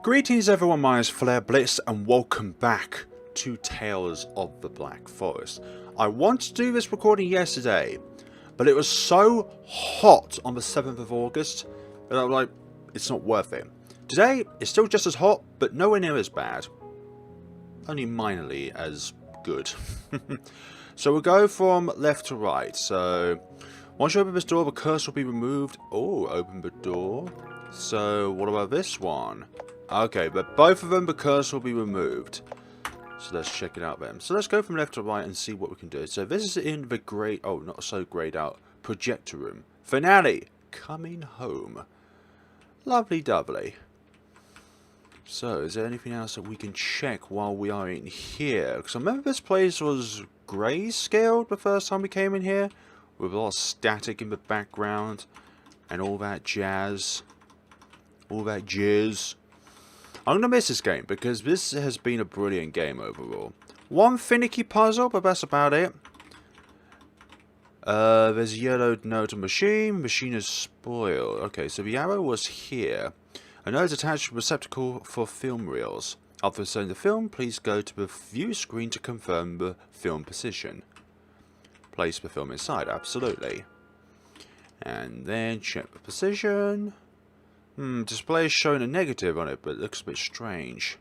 Greetings everyone, my name is FlareBlitzed and welcome back to Tales of the Black Forest. I wanted to do this recording yesterday, but it was so hot on the 7th of August that I was like, it's not worth it. Today, it's still just as hot, but nowhere near as bad. Only minorly as good. So we'll go from left to right. So, once you open this door, the curse will be removed. Oh, open the door. So, what about this one? Okay, but both of them, the curse will be removed. So let's check it out then. So let's go from left to right and see what we can do. So this is in the grayed, oh, not so grayed out, projector room. Finale, coming home. Lovely doubly. So, is there anything else that we can check while we are in here? Because I remember this place was grayscaled the first time we came in here, with a lot of static in the background, and all that jazz. All that jizz. I'm going to miss this game because this has been a brilliant game overall. One finicky puzzle, but that's about it. There's a yellowed note on machine. Machine is spoiled. Okay, so the arrow was here. A note is attached to a receptacle for film reels. After starting the film, please go to the view screen to confirm the film position. Place the film inside, absolutely. And then check the position. Display is showing a negative on it, but it looks a bit strange.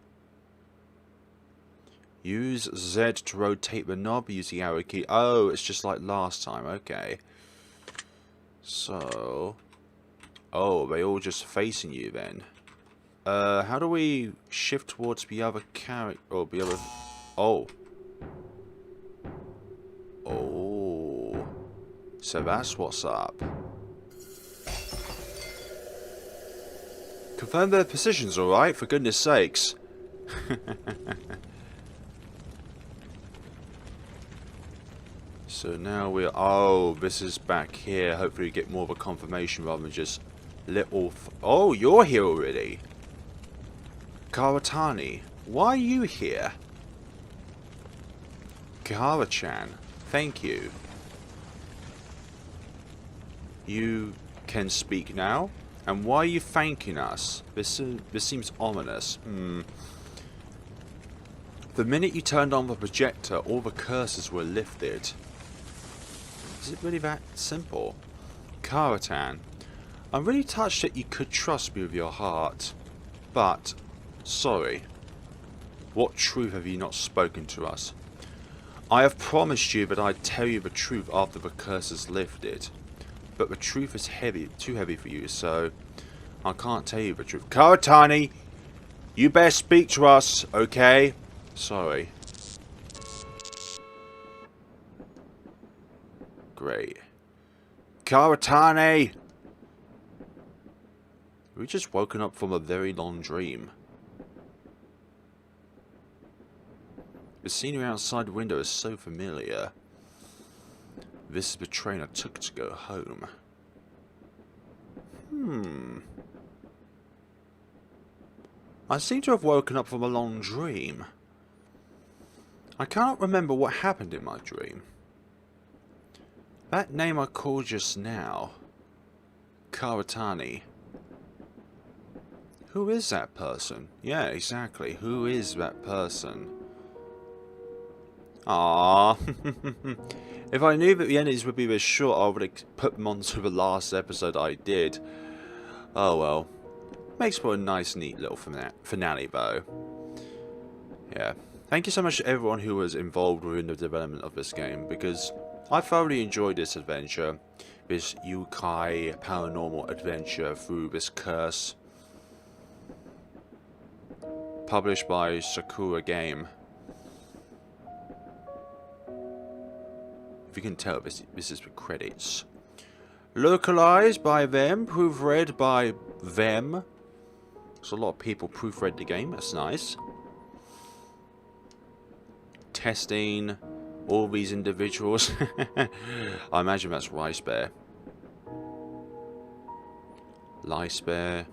Use Z to rotate the knob, use the arrow key. Oh, it's just like last time, okay. So... oh, they all just facing you then. How do we shift towards the other character, or the other... oh. Oh. So that's what's up. Confirm their position's alright, for goodness sakes. So now we're... oh, this is back here. Hopefully we get more of a confirmation rather than just little... oh, you're here already. Kiritani, why are you here? Kihara-chan, thank you. You can speak now? And why are you thanking us? This seems ominous. The minute you turned on the projector, all the curses were lifted. Is it really that simple? Kiritani, I'm really touched that you could trust me with your heart. But, sorry. What truth have you not spoken to us? I have promised you that I'd tell you the truth after the curse is lifted. But the truth is too heavy for you, so I can't tell you the truth. Kiritani, you best speak to us, okay? Sorry. Great. Kiritani! We just woken up from a very long dream. The scenery outside the window is so familiar. This is the train I took to go home. I seem to have woken up from a long dream. I cannot remember what happened in my dream. That name I called just now. Kiritani. Who is that person? Yeah, exactly. Who is that person? Ah. If I knew that the endings would be this short, I would have put them onto the last episode I did. Oh well. Makes for a nice, neat little finale, though. Yeah. Thank you so much to everyone who was involved within the development of this game, because I thoroughly enjoyed this adventure. This yōkai paranormal adventure through this curse. Published by Sakura Game. If you can tell, this is the credits. Localized by them, proofread by them. So a lot of people proofread the game, that's nice. Testing all these individuals. I imagine that's Rice Bear. Lice Bear.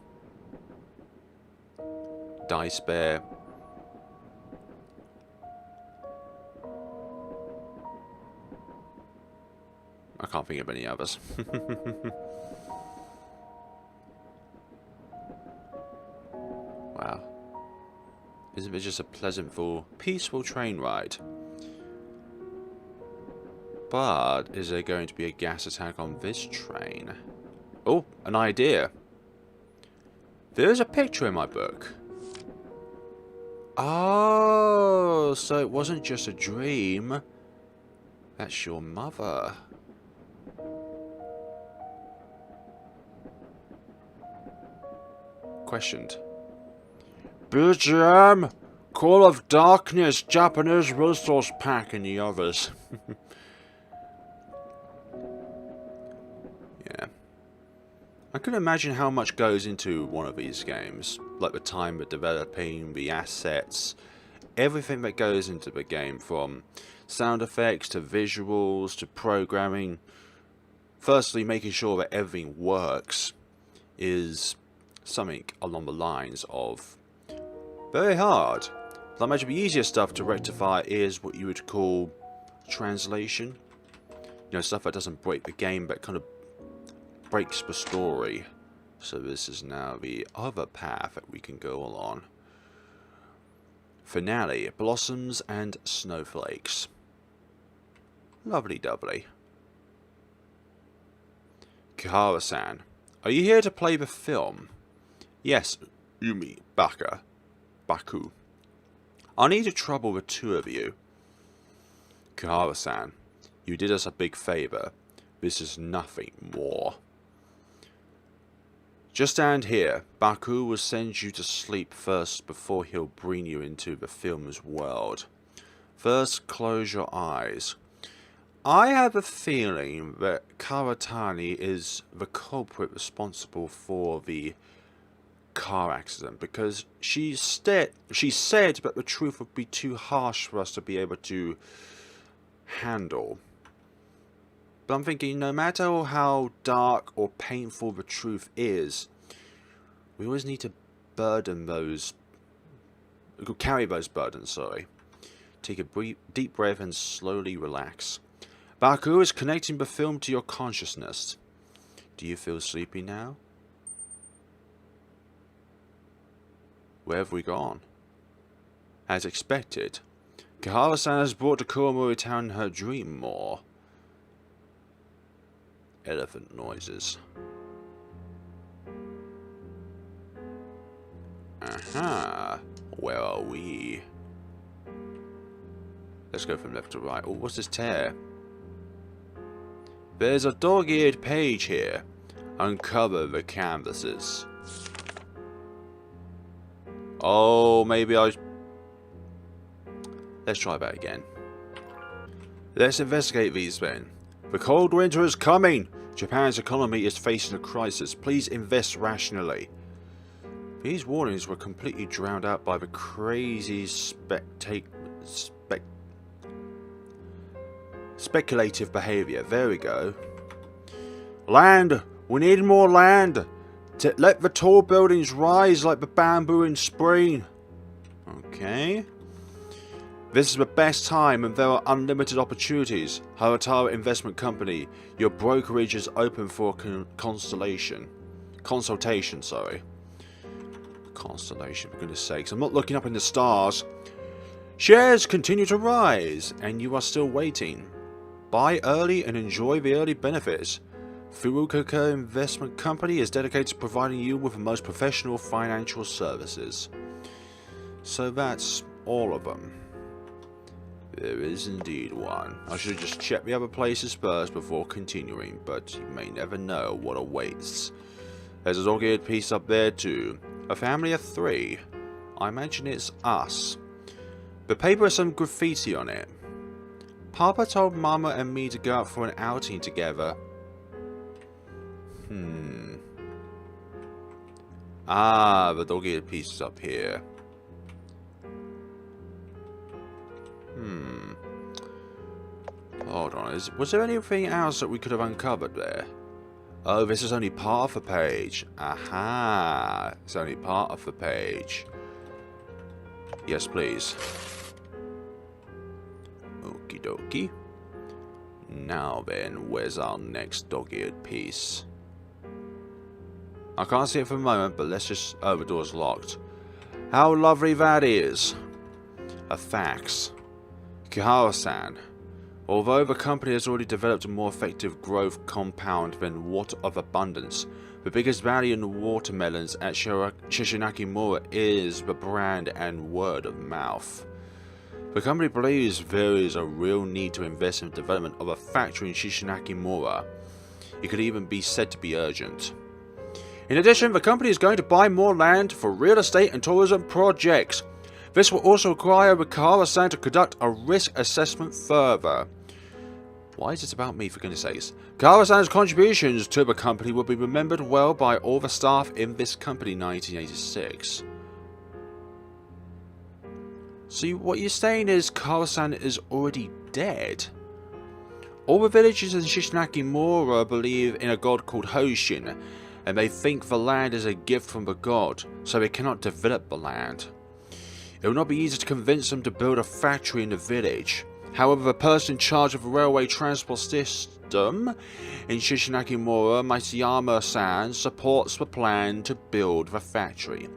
Dice Bear. I can't think of any others. Wow. Isn't it just a pleasantful, peaceful train ride? But is there going to be a gas attack on this train? Oh, an idea. There's a picture in my book. Oh, so it wasn't just a dream. That's your mother. Questioned. BGM! Call of Darkness, Japanese resource pack, and the others. Yeah. I can imagine how much goes into one of these games. Like the time of developing, the assets, everything that goes into the game, from sound effects to visuals to programming. Firstly, making sure that everything works is something along the lines of very hard. But I imagine the easier stuff to rectify is what you would call translation. You know, stuff that doesn't break the game but kind of breaks the story. So this is now the other path that we can go along. Finale, blossoms and snowflakes. Lovely doubly. Kihara-san, are you here to play the film? Yes, Umi, Baku. I need to trouble the two of you. Kihara-san, you did us a big favor. This is nothing more. Just stand here. Baku will send you to sleep first before he'll bring you into the film's world. First, close your eyes. I have a feeling that Kiritani is the culprit responsible for the car accident, because she said that the truth would be too harsh for us to be able to handle. But I'm thinking, no matter how dark or painful the truth is, we always need to carry those burdens, sorry. Take a deep breath and slowly relax. Baku is connecting the film to your consciousness. Do you feel sleepy now? Where have we gone? As expected, Kihara-san has brought to Kuromori town her dream more. Elephant noises. Aha! Where are we? Let's go from left to right. Oh, what's this tear? There's a dog-eared page here. Uncover the canvases. Oh, maybe let's try that again. Let's investigate these then. The cold winter is coming. Japan's economy is facing a crisis. Please invest rationally. These warnings were completely drowned out by the crazy speculative behavior. There we go. Land! We need more land! To let the tall buildings rise like the bamboo in spring. Okay. This is the best time and there are unlimited opportunities. Haratara Investment Company. Your brokerage is open for consultation, sorry. Constellation, for goodness sakes. I'm not looking up in the stars. Shares continue to rise, and you are still waiting. Buy early and enjoy the early benefits. Furukawa Investment Company is dedicated to providing you with the most professional financial services. So that's all of them. There is indeed one. I should have just checked the other places first before continuing, but you may never know what awaits. There's a dog-eared piece up there too. A family of 3. I imagine it's us. The paper has some graffiti on it. Papa told Mama and me to go out for an outing together. Ah, the dog-eared piece is up here. Hold on, was there anything else that we could have uncovered there? Oh, this is only part of the page. Aha! It's only part of the page. Yes, please. Okie dokie. Now then, where's our next dog-eared piece? I can't see it for the moment, but let's just... Oh, the door's locked. How lovely that is. A fax. Kihara-san. Although the company has already developed a more effective growth compound than Water of Abundance, the biggest value in watermelons at Shishinaki-mura is the brand and word of mouth. The company believes there is a real need to invest in the development of a factory in Shishinaki-mura. It could even be said to be urgent. In addition, the company is going to buy more land for real estate and tourism projects. This will also require Kihara-san to conduct a risk assessment further. Why is it about me, for goodness sakes? Kihara-san's contributions to the company will be remembered well by all the staff in this company in 1986. So what you're saying is Kihara-san is already dead? All the villagers in Shishinaki-mura believe in a god called Hoshin, and they think the land is a gift from the god, so they cannot develop the land. It will not be easy to convince them to build a factory in the village. However, the person in charge of the railway transport system in Shishinaki-mura, Matsuyama-san, supports the plan to build the factory.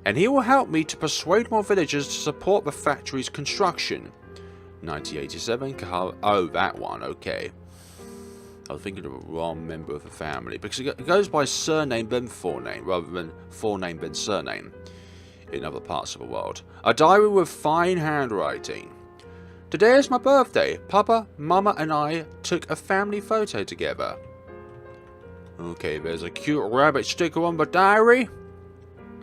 And he will help me to persuade more villagers to support the factory's construction. 1987, Kihara... Oh, that one, okay. I was thinking of a wrong member of the family, because it goes by surname then forename, rather than forename then surname in other parts of the world. A diary with fine handwriting. Today is my birthday. Papa, Mama and I took a family photo together. Okay, there's a cute rabbit sticker on the diary.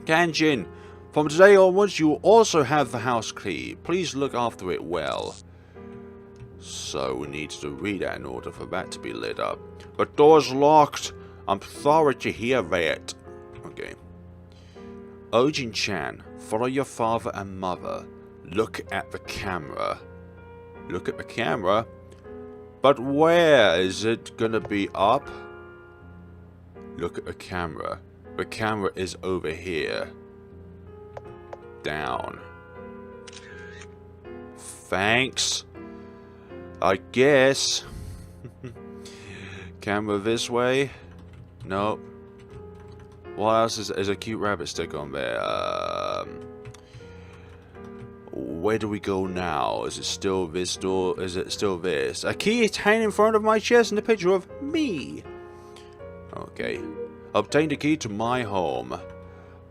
Kanjin, from today onwards you will also have the house key. Please look after it well. So we need to read that in order for that to be lit up. The door's locked. I'm sorry to hear that. Okay. Ojin-chan, follow your father and mother. Look at the camera. Look at the camera? But where? Is it gonna be up? Look at the camera. The camera is over here. Down. Thanks. I guess. Camera this way? Nope. What else is a cute rabbit stick on there? Where do we go now? Is it still this door? Is it still this? A key is hanging in front of my chest and a picture of me. Okay. Obtain the key to my home.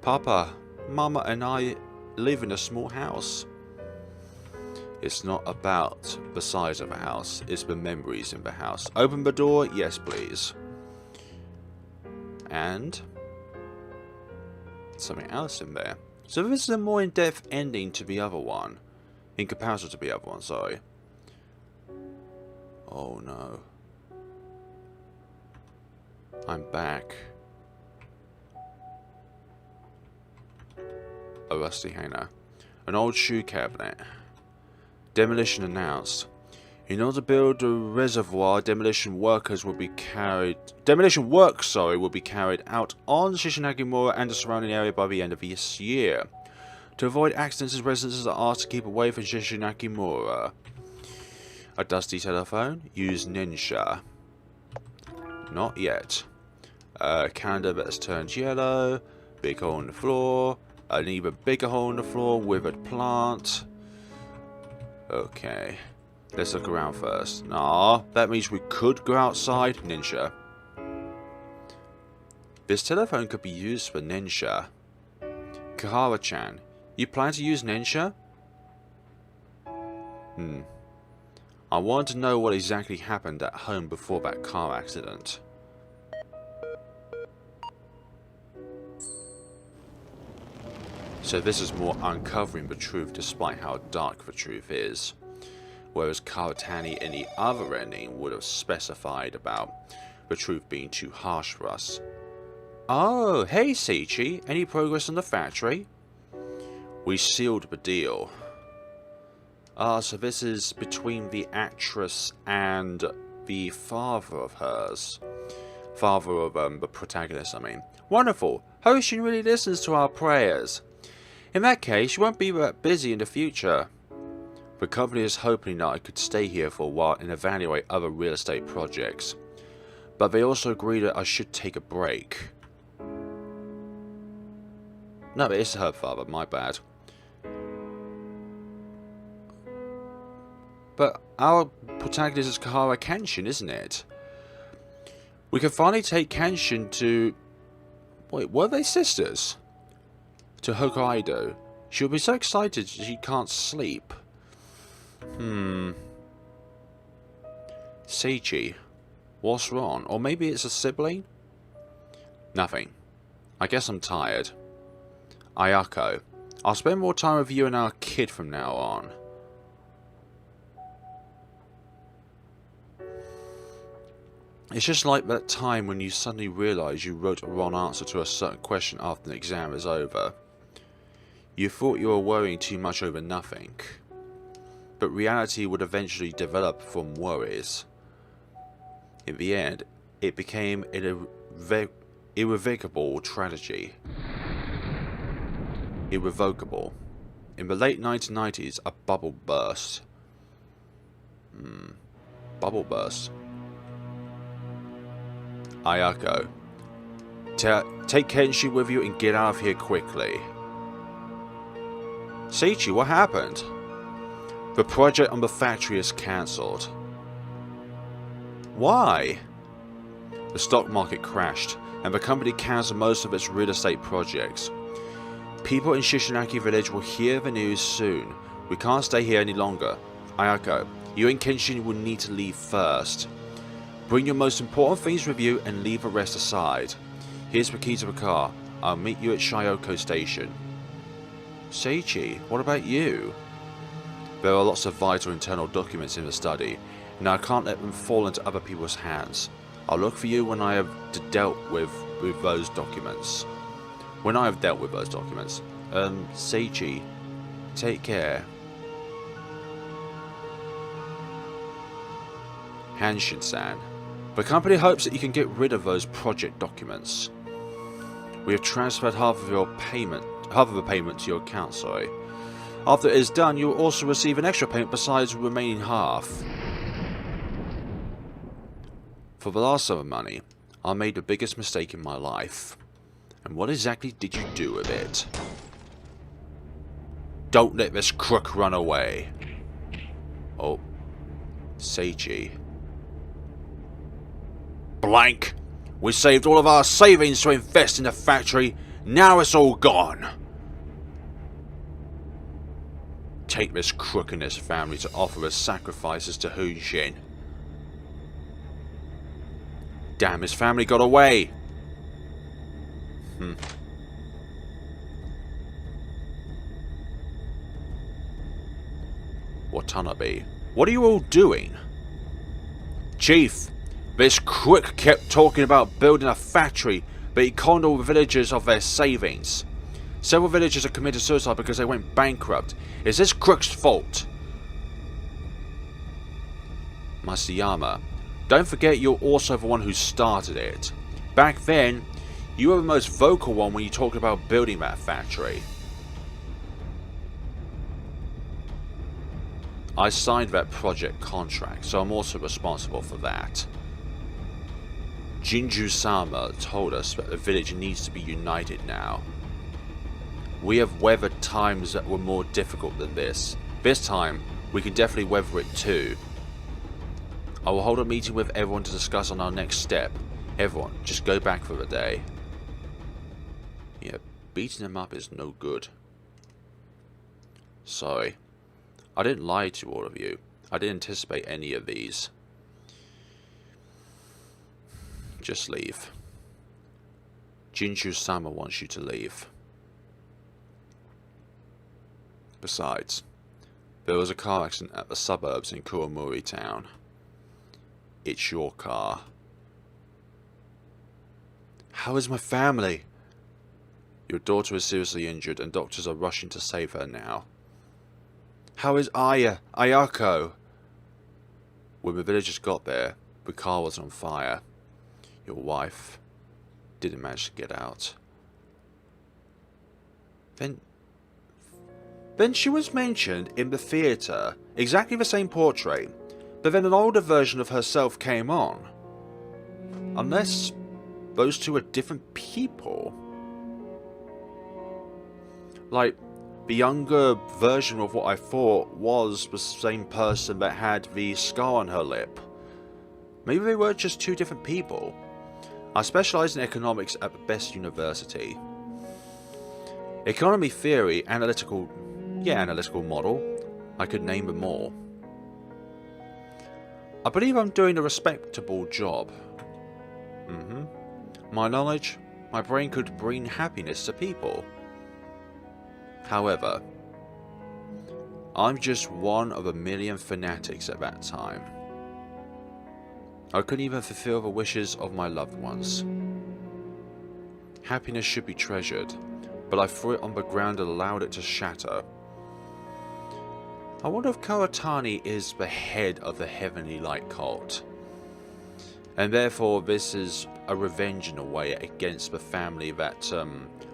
Papa, Mama and I live in a small house. It's not about the size of a house. It's the memories in the house. Open the door. Yes, please. And something else in there. So this is a more in-depth ending to the other one. In comparison to the other one, sorry. Oh no. I'm back. A rusty hanger. An old shoe cabinet. Demolition announced. In order to build a reservoir, demolition works will be carried out on Shishinaki-mura and the surrounding area by the end of this year. To avoid accidents, residents are asked to keep away from Shishinaki-mura. A dusty telephone. Use Nensha. Not yet. A calendar that's turned yellow. Big hole in the floor. An even bigger hole in the floor. Withered plant. Okay. Let's look around first. Nah, that means we could go outside. Nensha. This telephone could be used for Nensha. Kihara-chan, you plan to use Nensha? I want to know what exactly happened at home before that car accident. So this is more uncovering the truth despite how dark the truth is. Whereas Kiritani in the other ending would have specified about the truth being too harsh for us. Oh, hey Seichi, any progress on the factory? We sealed the deal. Ah, so this is between the actress and the father of hers. Father of the protagonist, I mean. Wonderful. Hoshin really listens to our prayers. In that case, you won't be that busy in the future. The company is hoping that I could stay here for a while and evaluate other real estate projects. But they also agree that I should take a break. No, but it's her father, my bad. But our protagonist is Kihara Kashin, isn't it? We can finally take Kashin to... Wait, were they sisters? To Hokkaido. She'll be so excited she can't sleep. Seichi. What's wrong? Or maybe it's a sibling? Nothing. I guess I'm tired. Ayako. I'll spend more time with you and our kid from now on. It's just like that time when you suddenly realise you wrote a wrong answer to a certain question after an exam is over. You thought you were worrying too much over nothing. But reality would eventually develop from worries. In the end, it became an irrevocable tragedy. Irrevocable. In the late 1990s, a bubble burst. Bubble burst. Ayako. Take Kenshi with you and get out of here quickly. Seichi, what happened? The project on the factory is cancelled. Why? The stock market crashed, and the company cancelled most of its real estate projects. People in Shishinaki village will hear the news soon. We can't stay here any longer. Ayako, you and Kenshin will need to leave first. Bring your most important things with you and leave the rest aside. Here's the key to the car. I'll meet you at Shiyoko Station. Seichi, what about you? There are lots of vital internal documents in the study, and I can't let them fall into other people's hands. I'll look for you when I have dealt with those documents. Seichi, take care. Hanshin-san. The company hopes that you can get rid of those project documents. We have transferred half of the payment to your account, sorry. After it is done, you will also receive an extra payment besides the remaining half. For the last sum of money, I made the biggest mistake in my life. And what exactly did you do with it? Don't let this crook run away. Oh. Seichi. Blank! We saved all of our savings to invest in the factory. Now it's all gone. Take this crook and his family to offer as sacrifices to Hunshin. Damn, his family got away. Watanabe, what are you all doing? Chief, this crook kept talking about building a factory, but he conned all the villagers of their savings. Several villagers have committed suicide because they went bankrupt. Is this crook's fault? Masayama, don't forget you're also the one who started it. Back then, you were the most vocal one when you talked about building that factory. I signed that project contract, so I'm also responsible for that. Jinju-sama told us that the village needs to be united now. We have weathered times that were more difficult than this. This time, we can definitely weather it too. I will hold a meeting with everyone to discuss on our next step. Everyone, just go back for the day. Yeah, beating them up is no good. Sorry. I didn't lie to all of you. I didn't anticipate any of these. Just leave. Jinju-sama wants you to leave. Besides, there was a car accident at the suburbs in Kuromori town. It's your car. How is my family? Your daughter is seriously injured and doctors are rushing to save her now. How is Ayako? When the villagers got there, the car was on fire. Your wife didn't manage to get out. Then she was mentioned in the theatre, exactly the same portrait, but then an older version of herself came on. Unless those two are different people. Like, the younger version of what I thought was the same person that had the scar on her lip. Maybe they were just two different people. I specialise in economics at the best university. Economy theory, analytical model. I could name them all. I believe I'm doing a respectable job. My knowledge, my brain could bring happiness to people. However, I'm just one of a million fanatics at that time. I couldn't even fulfill the wishes of my loved ones. Happiness should be treasured, but I threw it on the ground and allowed it to shatter. I wonder if Kiritani is the head of the Heavenly Light cult, and therefore this is a revenge in a way against the family that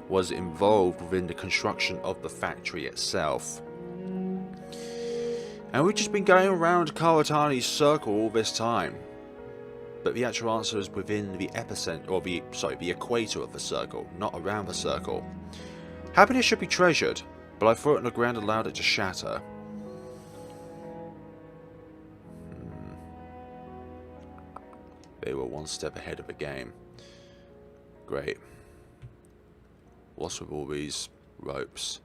was involved within the construction of the factory itself. And we've just been going around Kiritani's circle all this time. But the actual answer is within the epicenter, or the equator of the circle, not around the circle. Happiness should be treasured, but I threw it on the ground and allowed it to shatter. They were one step ahead of the game. Great. What's with all these ropes?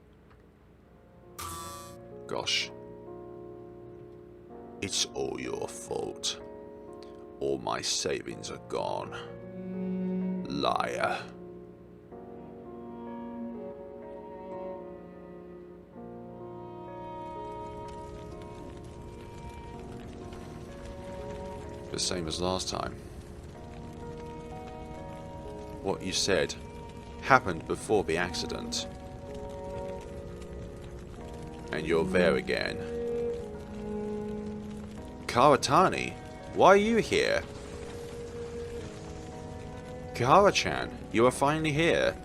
Gosh. It's all your fault. All my savings are gone. Liar. The same as last time. What you said happened before the accident. And you're there again. Kiritani, why are you here? Kihara-chan, you are finally here.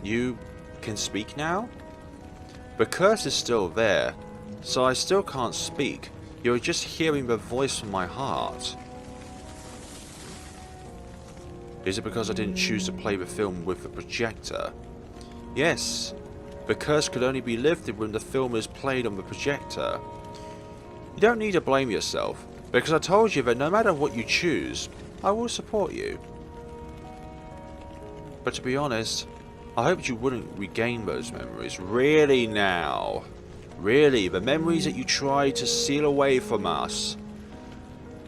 You can speak now? The curse is still there, so I still can't speak. You're just hearing the voice from my heart. Is it because I didn't choose to play the film with the projector? Yes, the curse could only be lifted when the film is played on the projector. You don't need to blame yourself, because I told you that no matter what you choose, I will support you. But to be honest, I hoped you wouldn't regain those memories. Really now? Really, the memories that you tried to seal away from us.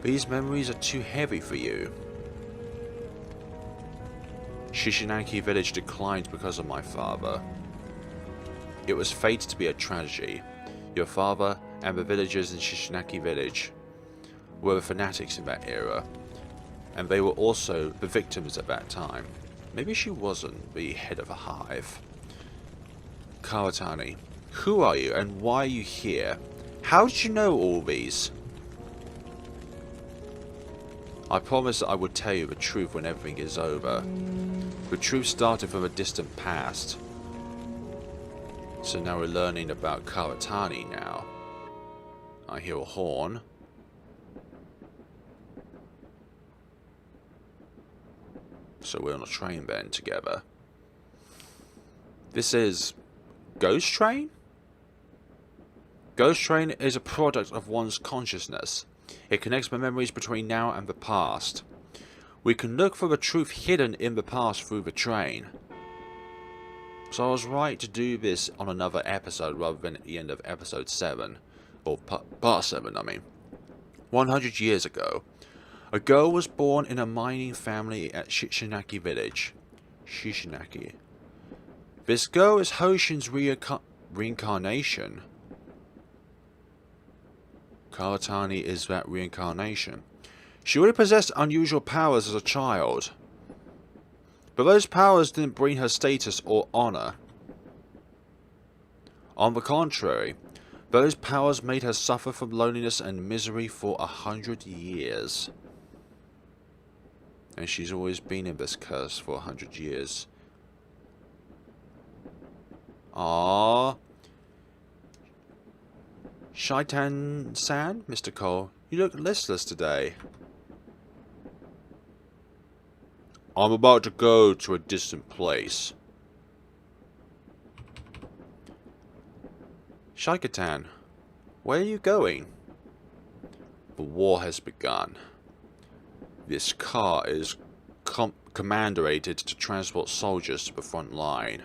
These memories are too heavy for you. Shiying village declined because of my father. It was fated to be a tragedy. Your father and the villagers in Shiying village were the fanatics in that era, and they were also the victims at that time. Maybe she wasn't the head of a hive. Kiritani, who are you and why are you here? How did you know all these? I promised that I would tell you the truth when everything is over. The truth started from a distant past. So now we're learning about Kiritani now. I hear a horn. So we're on a train then together. This is Ghost Train? Ghost Train is a product of one's consciousness. It connects the memories between now and the past. We can look for the truth hidden in the past through the train. So I was right to do this on another episode rather than at the end of episode 7. Or part 7, I mean. 100 years ago, a girl was born in a mining family at Shiying village. Shiying. This girl is Hoshin's reincarnation. Kiritani is that reincarnation. She already possessed unusual powers as a child. But those powers didn't bring her status or honor. On the contrary, those powers made her suffer from loneliness and misery for 100 years. And she's always been in this curse for 100 years. Ah, Shaitan-san, Mr. Cole, you look listless today. I'm about to go to a distant place. Shaikatan, where are you going? The war has begun. This car is commandated to transport soldiers to the front line.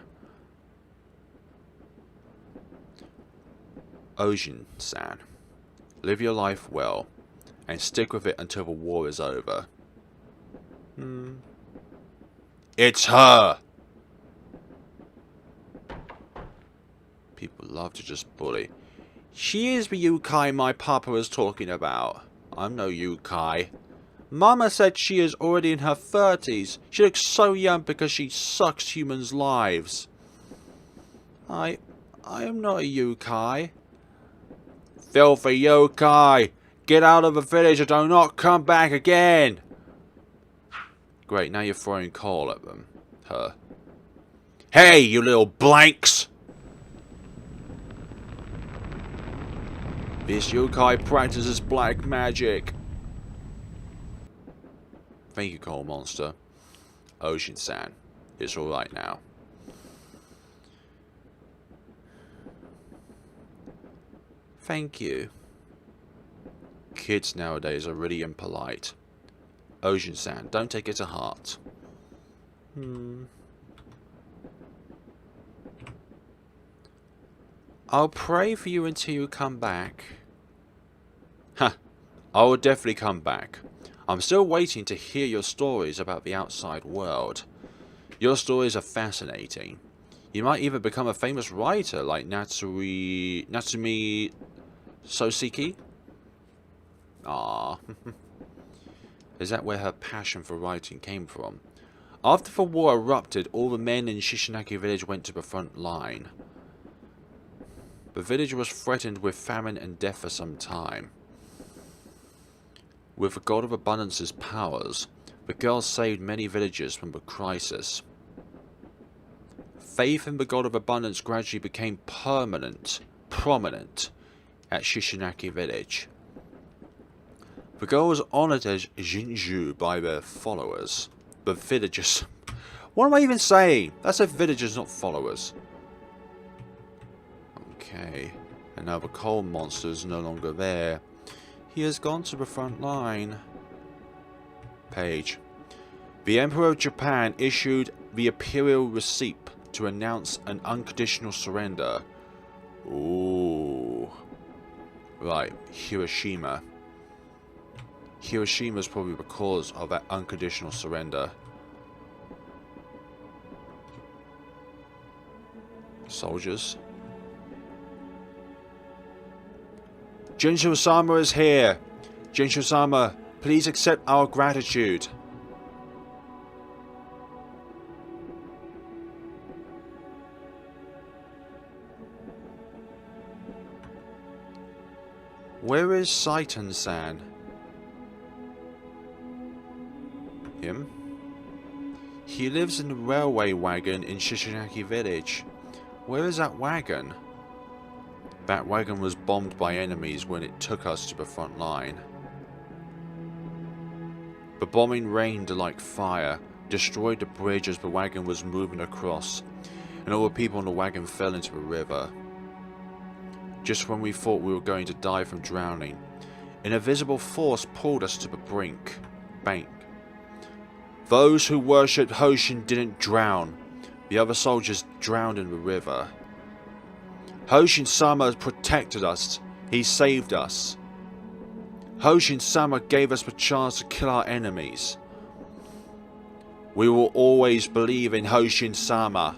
Ojin-san, live your life well, and stick with it until the war is over. It's her! People love to just bully. She is the yōkai my papa was talking about. I'm no yōkai. Mama said she is already in her 30s. She looks so young because she sucks humans' lives. I am not a yōkai. Filthy yōkai! Get out of the village or do not come back again! Great, now you're throwing coal at them. Her. Hey, you little blanks! This yōkai practices black magic. Thank you, coal monster. Ocean-san, it's alright now. Thank you. Kids nowadays are really impolite. Ocean-san, don't take it to heart. I'll pray for you until you come back. Ha! I will definitely come back. I'm still waiting to hear your stories about the outside world. Your stories are fascinating. You might even become a famous writer like Natsumi Soseki? Ah, is that where her passion for writing came from? After the war erupted, all the men in Shishinaki village went to the front line. The village was threatened with famine and death for some time. With the God of Abundance's powers, the girl saved many villagers from the crisis. Faith in the God of Abundance gradually became prominent at Shishinaki village. The girl was honoured as Jinju by their followers. The villagers... What am I even saying? That's if villagers, not followers. Okay. And now the coal monster is no longer there. He has gone to the front line. Page. The Emperor of Japan issued the imperial receipt to announce an unconditional surrender. Ooh. Right. Hiroshima. Hiroshima is probably the cause of that unconditional surrender. Soldiers. Jinsho-sama is here. Jinsho-sama, please accept our gratitude. Where is Saiton-san? Him? He lives in the railway wagon in Shishinaki village. Where is that wagon? That wagon was bombed by enemies when it took us to the front line. The bombing rained like fire, destroyed the bridge as the wagon was moving across, and all the people on the wagon fell into the river. Just when we thought we were going to die from drowning, an invisible force pulled us to the bank. Those who worshipped Hoshin didn't drown. The other soldiers drowned in the river. Hoshin-sama protected us. He saved us. Hoshin-sama gave us the chance to kill our enemies. We will always believe in Hoshin-sama.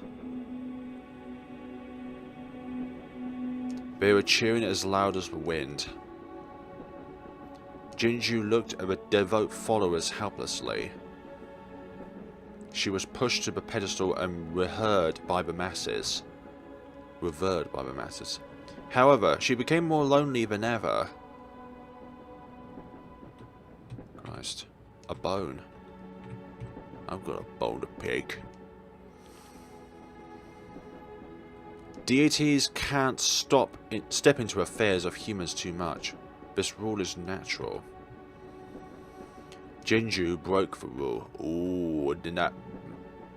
They were cheering as loud as the wind. Jinju looked at the devout followers helplessly. She was pushed to the pedestal and revered by the masses. However, she became more lonely than ever. Christ. A bone. I've got a bone to pick. Deities can't step into affairs of humans too much. This rule is natural. Jinju broke the rule. Ooh, did that...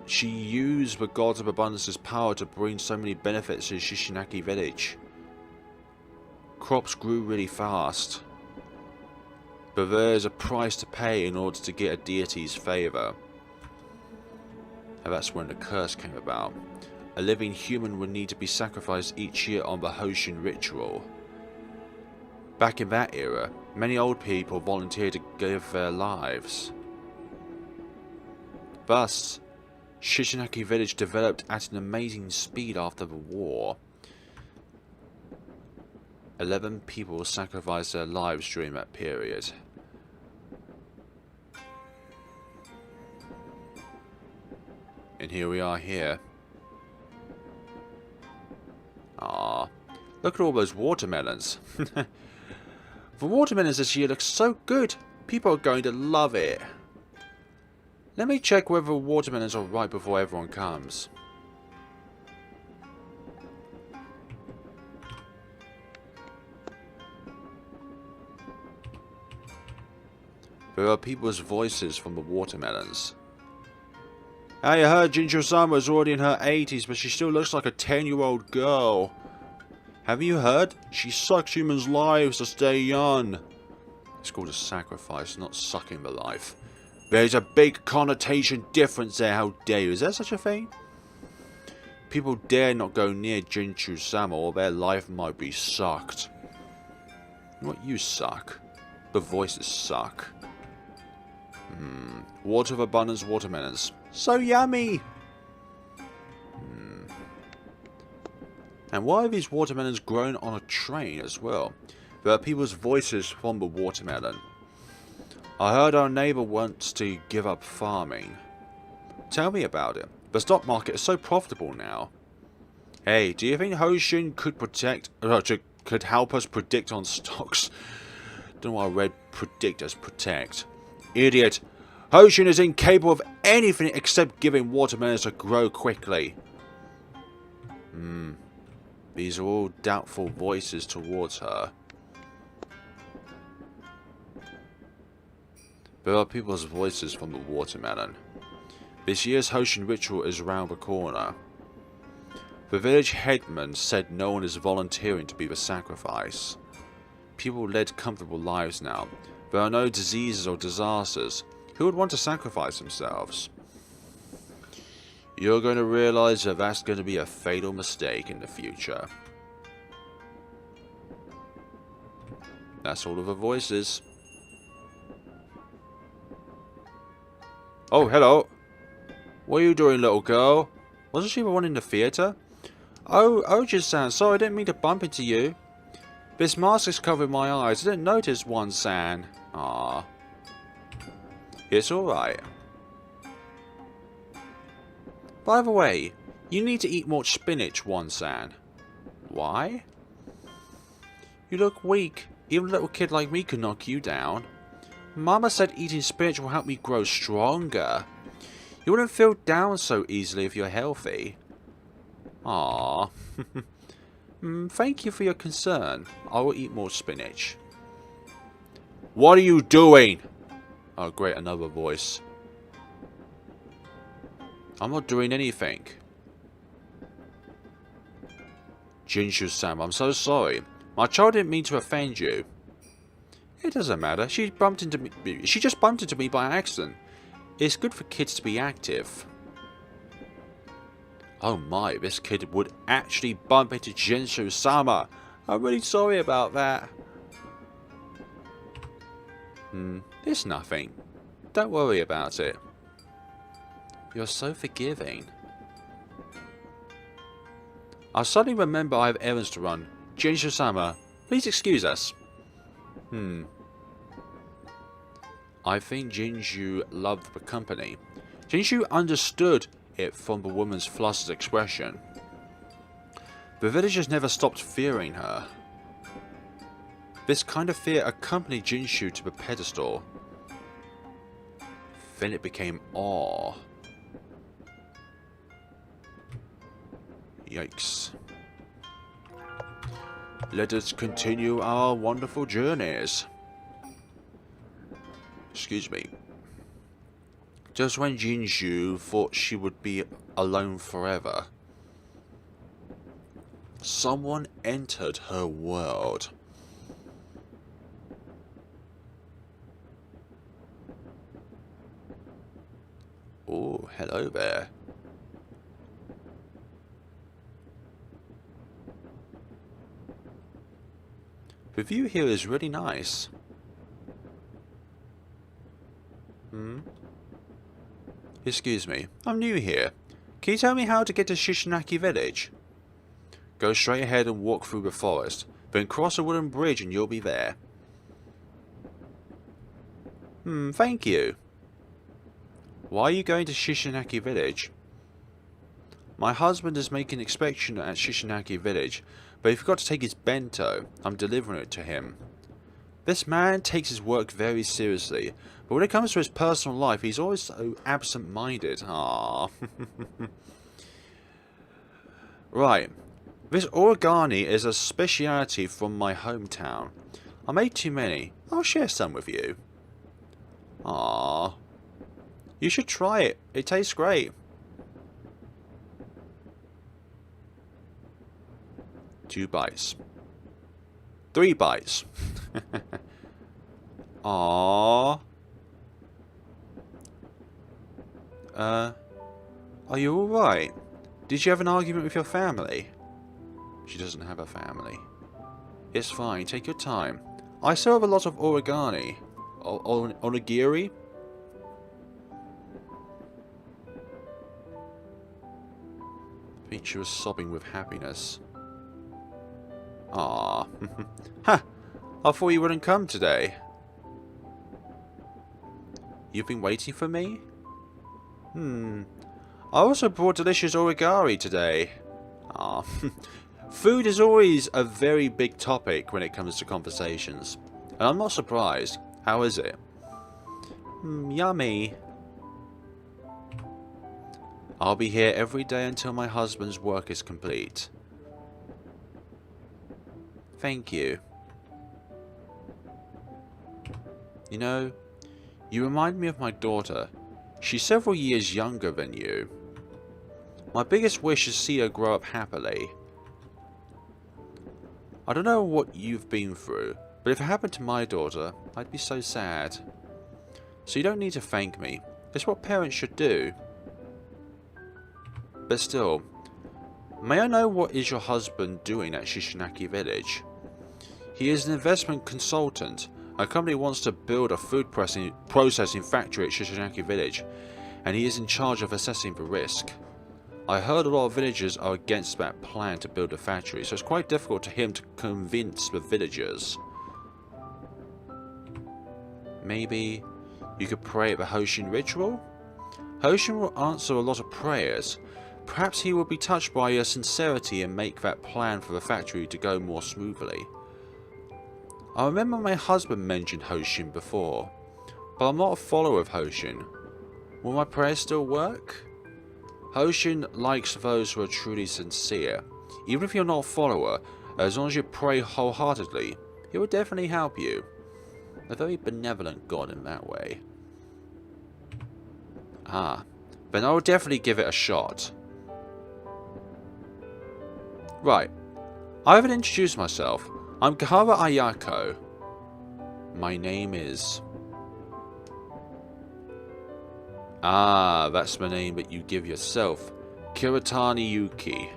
She used the Gods of Abundance's power to bring so many benefits to Shishinaki village. Crops grew really fast. But there's a price to pay in order to get a deity's favour. And that's when the curse came about. A living human would need to be sacrificed each year on the Hoshin ritual. Back in that era, many old people volunteered to give their lives. Thus, Shishinaki village developed at an amazing speed after the war. 11 people sacrificed their lives during that period. And here we are here. Ah, look at all those watermelons. The watermelons this year look so good. People are going to love it. Let me check whether the watermelons are ripe before everyone comes. There are people's voices from the watermelons. I heard Jincho-sama was already in her 80s, but she still looks like a 10-year-old girl. Have you heard? She sucks humans' lives to stay young. It's called a sacrifice, not sucking the life. There's a big connotation difference there, how dare you? Is there such a thing? People dare not go near Jincho-sama or their life might be sucked. What, you suck? The voices suck. Water of abundance watermelons. So yummy! And why are these watermelons grown on a train as well? There are people's voices from the watermelon. I heard our neighbour wants to give up farming. Tell me about it. The stock market is so profitable now. Hey, do you think Hoshin could help us predict on stocks? Don't know why I read predict as protect. Idiot! Hoshin is incapable of anything except giving watermelons to grow quickly. These are all doubtful voices towards her. There are people's voices from the watermelon. This year's Hoshin ritual is around the corner. The village headman said no one is volunteering to be the sacrifice. People led comfortable lives now. There are no diseases or disasters. Who would want to sacrifice themselves? You're going to realize that that's going to be a fatal mistake in the future. That's all of the voices. Oh, hello. What are you doing, little girl? Wasn't she the one in the theatre? Oh, Oji-san, sorry, I didn't mean to bump into you. This mask is covering my eyes. I didn't notice one-san. Ah. It's alright. By the way, you need to eat more spinach, one-san. Why? You look weak. Even a little kid like me could knock you down. Mama said eating spinach will help me grow stronger. You wouldn't feel down so easily if you're healthy. Aww. Thank you for your concern. I will eat more spinach. What are you doing? Oh great, another voice. I'm not doing anything. Jincho-sama, I'm so sorry. My child didn't mean to offend you. It doesn't matter. She just bumped into me by accident. It's good for kids to be active. Oh my, this kid would actually bump into Jincho-sama. I'm really sorry about that. It's nothing. Don't worry about it. You're so forgiving. I suddenly remember I have errands to run. Jincho-sama, please excuse us. I think Jinju loved the company. Jinju understood it from the woman's flustered expression. The villagers never stopped fearing her. This kind of fear accompanied Jinshu to the pedestal. Then it became awe. Yikes. Let us continue our wonderful journeys. Excuse me. Just when Jinshu thought she would be alone forever, someone entered her world. Oh, hello there. The view here is really nice. Excuse me, I'm new here. Can you tell me how to get to Shishinaki Village? Go straight ahead and walk through the forest, then cross a wooden bridge and you'll be there. Thank you. Why are you going to Shishinaki Village? My husband is making an inspection at Shishinaki Village, but he forgot to take his bento. I'm delivering it to him. This man takes his work very seriously, but when it comes to his personal life, he's always so absent-minded. Aww. Right. This origami is a speciality from my hometown. I made too many. I'll share some with you. Aww. You should try it. It tastes great. 2 bites. 3 bites. Aww. Are you alright? Did you have an argument with your family? She doesn't have a family. It's fine, take your time. I still have a lot of origami. Onigiri? I think she was sobbing with happiness. Ah, ha! I thought you wouldn't come today. You've been waiting for me? I also brought delicious origami today. Ah, food is always a very big topic when it comes to conversations. And I'm not surprised. How is it? Yummy. I'll be here every day until my husband's work is complete. Thank you. You know, you remind me of my daughter. She's several years younger than you. My biggest wish is to see her grow up happily. I don't know what you've been through, but if it happened to my daughter, I'd be so sad. So you don't need to thank me. It's what parents should do. But still, may I know what is your husband doing at Shishinaki Village? He is an investment consultant. Our company wants to build a food processing factory at Shishinaki Village, and he is in charge of assessing the risk. I heard a lot of villagers are against that plan to build a factory, so it's quite difficult for him to convince the villagers. Maybe you could pray at the Hoshin ritual? Hoshin will answer a lot of prayers. Perhaps he will be touched by your sincerity and make that plan for the factory to go more smoothly. I remember my husband mentioned Hoshin before, but I'm not a follower of Hoshin. Will my prayers still work? Hoshin likes those who are truly sincere. Even if you're not a follower, as long as you pray wholeheartedly, he will definitely help you. A very benevolent god in that way. Ah, then I will definitely give it a shot. Right, I haven't introduced myself. I'm Kihara Ayako. My name is... Ah, that's the name that you give yourself. Kiritani Yuki.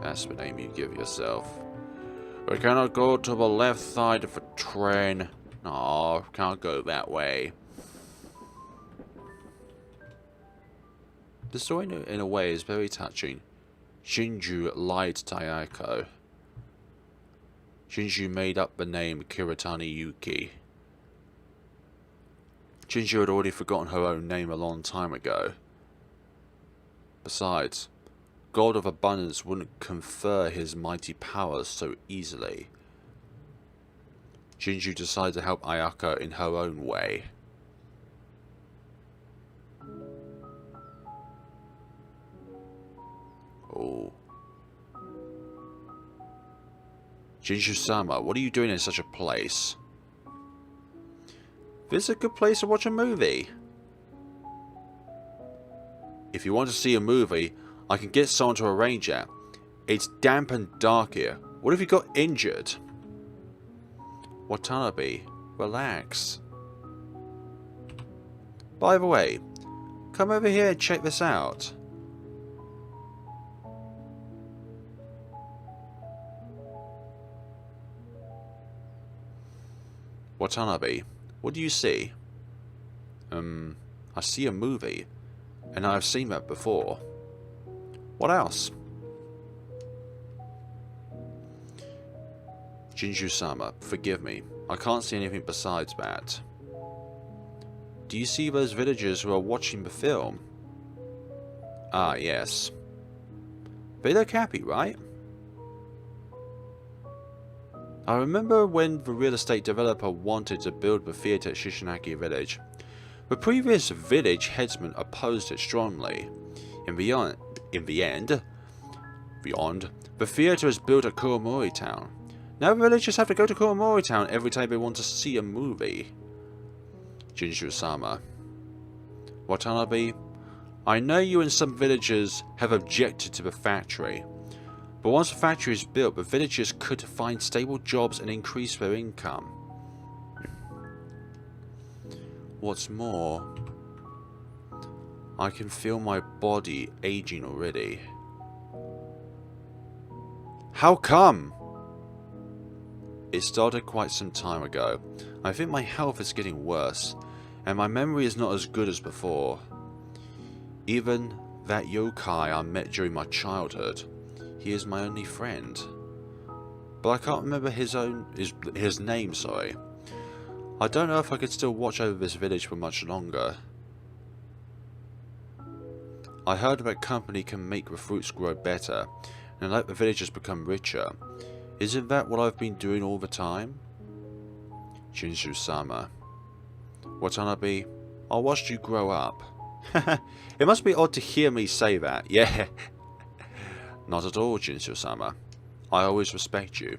That's the name you give yourself. We cannot go to the left side of the train. No, can't go that way. The story in a way is very touching. Shinju lied to Ayako. Shinju made up the name Kiritani Yuki. Shinju had already forgotten her own name a long time ago. Besides, God of Abundance wouldn't confer his mighty powers so easily. Shinju decided to help Ayako in her own way. Oh. Shinju-sama, what are you doing in such a place? This is a good place to watch a movie. If you want to see a movie, I can get someone to arrange it. It's damp and dark here. What if you got injured? Watanabe, relax. By the way, come over here and check this out. Watanabe, what do you see? I see a movie, and I've seen that before. What else? Jinju-sama, forgive me. I can't see anything besides that. Do you see those villagers who are watching the film? Ah, yes. They look happy, right? I remember when the real estate developer wanted to build the theatre at Shishinaki Village. The previous village headsman opposed it strongly. In the end, the theatre is built at Kuromori-town. Now the villagers have to go to Kuromori-town every time they want to see a movie. Jinju-sama. Watanabe, I know you and some villagers have objected to the factory. But once the factory is built, the villagers could find stable jobs and increase their income. What's more, I can feel my body aging already. How come? It started quite some time ago. I think my health is getting worse, and my memory is not as good as before. Even that yōkai I met during my childhood, he is my only friend. But I can't remember his name, sorry. I don't know if I could still watch over this village for much longer. I heard that company can make the fruits grow better, and let the villagers become richer. Isn't that what I've been doing all the time? Jinju-sama. Watanabe, I watched you grow up. It must be odd to hear me say that, yeah. Not at all, Jinju-sama. I always respect you.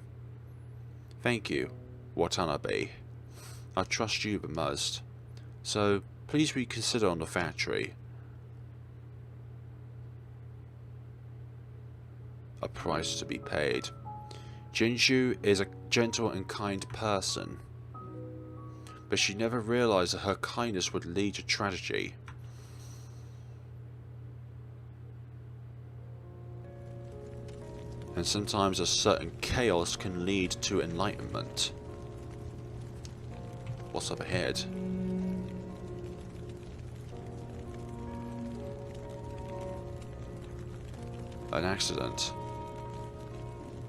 Thank you, Watanabe. I trust you the most. So, please reconsider on the factory. A price to be paid. Jinju is a gentle and kind person. But she never realized that her kindness would lead to tragedy. And sometimes a certain chaos can lead to enlightenment. What's up ahead? An accident.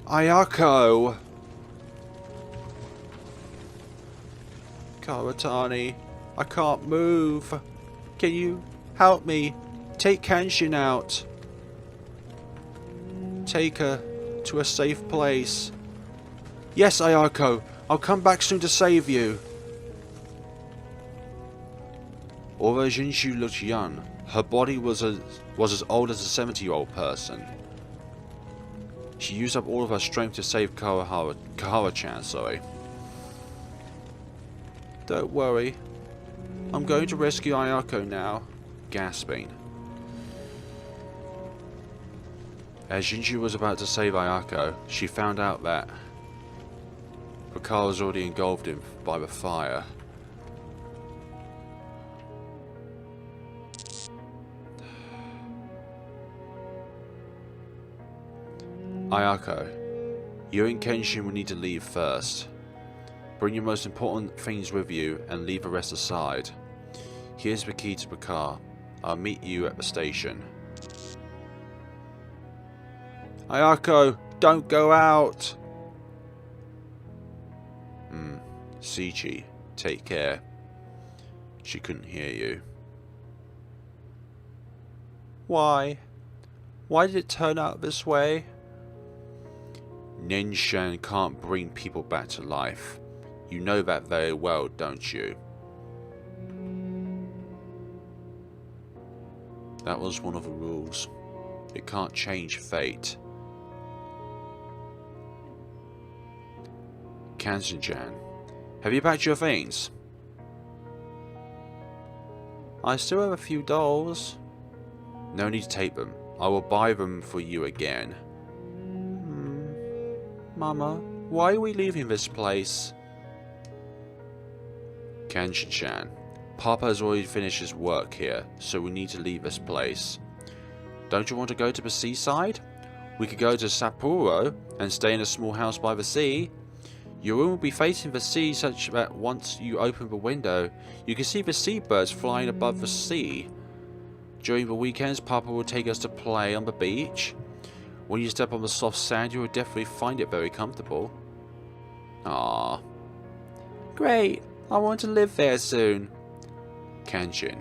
Ayako! Kiritani, I can't move. Can you help me? Take Kashin out. Take her to a safe place. Yes, Ayako. I'll come back soon to save you. Although Jinju looked young, her body was as old as a 70-year-old person. She used up all of her strength to save Kihara-chan, sorry. Don't worry. I'm going to rescue Ayako now. Gasping. As Jinju was about to save Ayako, she found out that the car was already engulfed by the fire. Ayako, you and Kenshin will need to leave first. Bring your most important things with you and leave the rest aside. Here's the key to the car. I'll meet you at the station. Ayako, don't go out! Sichi, take care. She couldn't hear you. Why? Why did it turn out this way? Nenshan can't bring people back to life. You know that very well, don't you? That was one of the rules. It can't change fate. Kansen-chan, have you packed your things? I still have a few dolls. No need to take them. I will buy them for you again. Mama, why are we leaving this place? Kansen-chan, Papa has already finished his work here, so we need to leave this place. Don't you want to go to the seaside? We could go to Sapporo and stay in a small house by the sea. Your room will be facing the sea such that once you open the window, you can see the seabirds flying above the sea. During the weekends, Papa will take us to play on the beach. When you step on the soft sand, you will definitely find it very comfortable. Ah, great! I want to live there soon. Kanshin.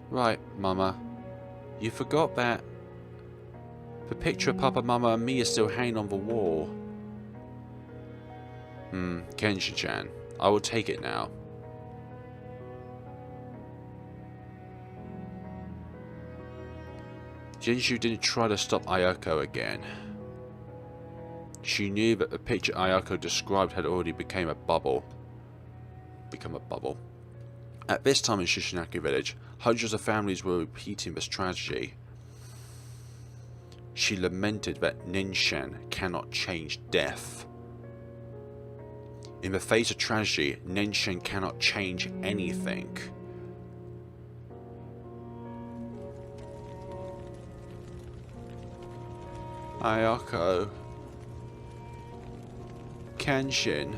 Right, Mama. You forgot that the picture of Papa, Mama and me is still hanging on the wall. Kenshin-chan. I will take it now. Jinshu didn't try to stop Ayako again. She knew that the picture Ayako described had already become a bubble. At this time in Shishinaki village, hundreds of families were repeating this tragedy. She lamented that Nenshin cannot change death. In the face of tragedy, Nenshin cannot change anything. Ayako. Kenshin.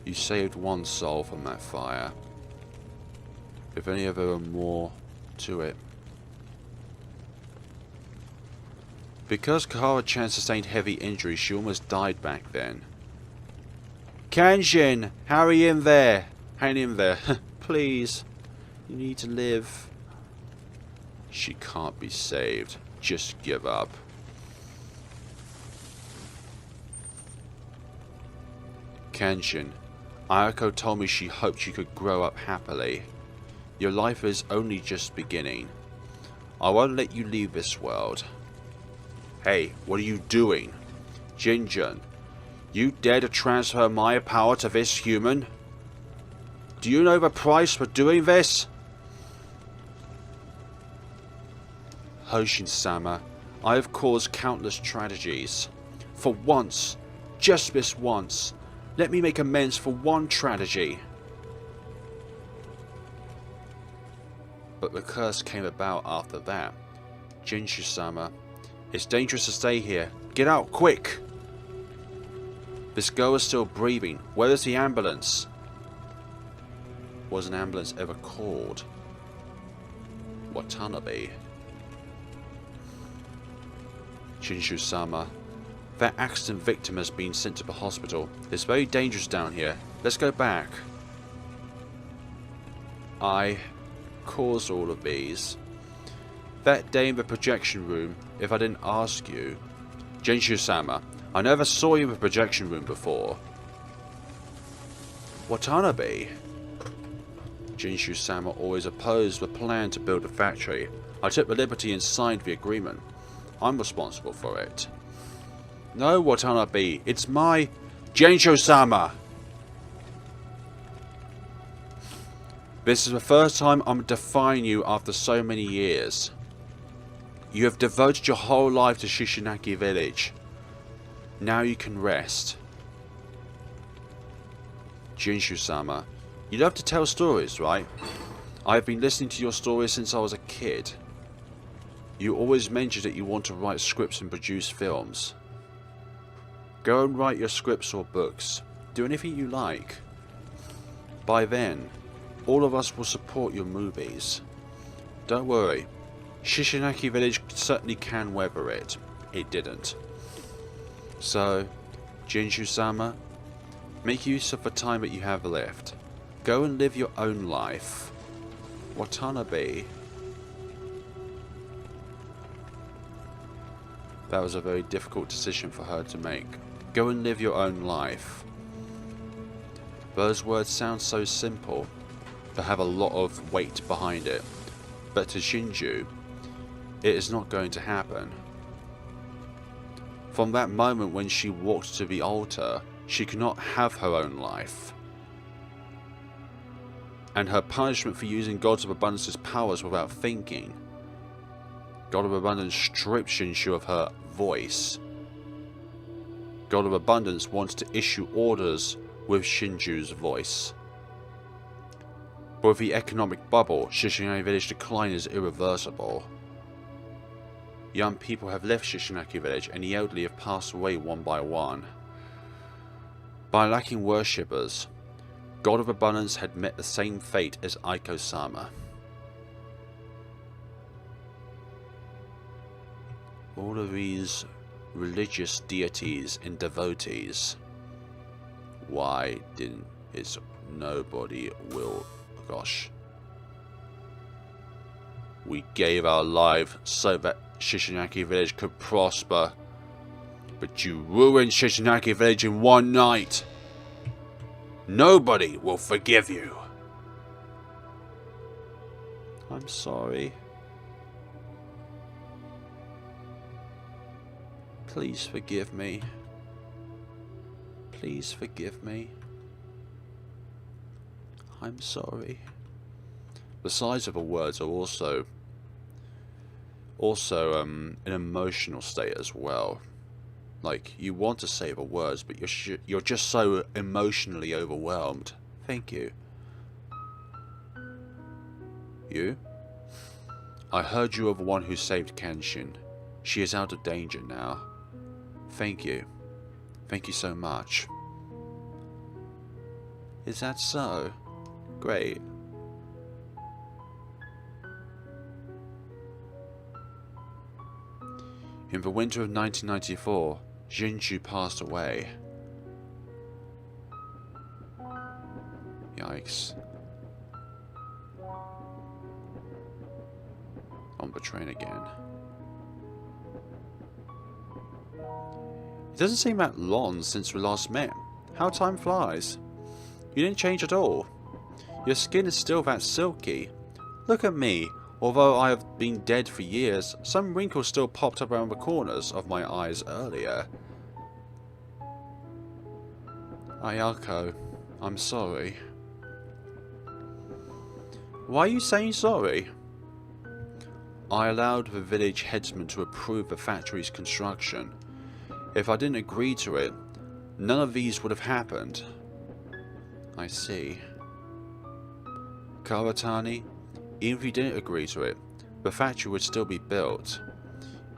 You saved one soul from that fire. If only there were more to it. Because Kihara-chan sustained heavy injuries, she almost died back then. Kenshin! Hurry in there! Hang in there. Please. You need to live. She can't be saved. Just give up. Kenshin. Ayako told me she hoped you could grow up happily. Your life is only just beginning. I won't let you leave this world. Hey, what are you doing? Jinjun, you dare to transfer my power to this human? Do you know the price for doing this? Hoshin-sama, I have caused countless tragedies. For once, just this once, let me make amends for one tragedy. But the curse came about after that. Jinshu-sama, it's dangerous to stay here. Get out, quick! This girl is still breathing. Where is the ambulance? Was an ambulance ever called? Watanabe. Jinshu-sama, that accident victim has been sent to the hospital. It's very dangerous down here. Let's go back. I caused all of these. That day in the projection room, if I didn't ask you. Jinshu-sama, I never saw you in the projection room before. Watanabe. Jinshu-sama always opposed the plan to build a factory. I took the liberty and signed the agreement. I'm responsible for it. No, Watanabe, it's my... Jinshu-sama! This is the first time I'm defying you after so many years. You have devoted your whole life to Shishinaki village. Now you can rest. Jinshu-sama, you love to tell stories, right? I have been listening to your stories since I was a kid. You always mentioned that you want to write scripts and produce films. Go and write your scripts or books. Do anything you like. By then, all of us will support your movies. Don't worry. Shishinaki village certainly can weather it. It didn't. So, Jinshu-sama, make use of the time that you have left. Go and live your own life. Watanabe. That was a very difficult decision for her to make. Go and live your own life. Those words sound so simple, but have a lot of weight behind it. But to Shinju, it is not going to happen. From that moment when she walked to the altar, she could not have her own life. And her punishment for using Gods of Abundance's powers without thinking. God of Abundance stripped Shinju of her voice. God of Abundance wants to issue orders with Shinju's voice. But with the economic bubble, Shishigaki Village decline is irreversible. Young people have left Shishigaki Village and the elderly have passed away one by one. By lacking worshippers, God of Abundance had met the same fate as Aiko-sama. All of these religious deities and devotees, why didn't nobody will... Gosh. We gave our life so that Shishigaki Village could prosper. But you ruined Shishigaki Village in one night. Nobody will forgive you. I'm sorry. Please forgive me. Please forgive me. I'm sorry. The size of the words are also an emotional state as well. Like, you want to say the words, but you're just so emotionally overwhelmed. Thank you. You? I heard you are the one who saved Kenshin. She is out of danger now. Thank you. Thank you so much. Is that so? Great. In the winter of 1994, Shinju passed away. Yikes. On the train again. It doesn't seem that long since we last met. How time flies. You didn't change at all. Your skin is still that silky. Look at me. Although I have been dead for years, some wrinkles still popped up around the corners of my eyes earlier. Ayako, I'm sorry. Why are you saying sorry? I allowed the village headsman to approve the factory's construction. If I didn't agree to it, none of these would have happened. I see. Karatani, even if you didn't agree to it, the factory would still be built.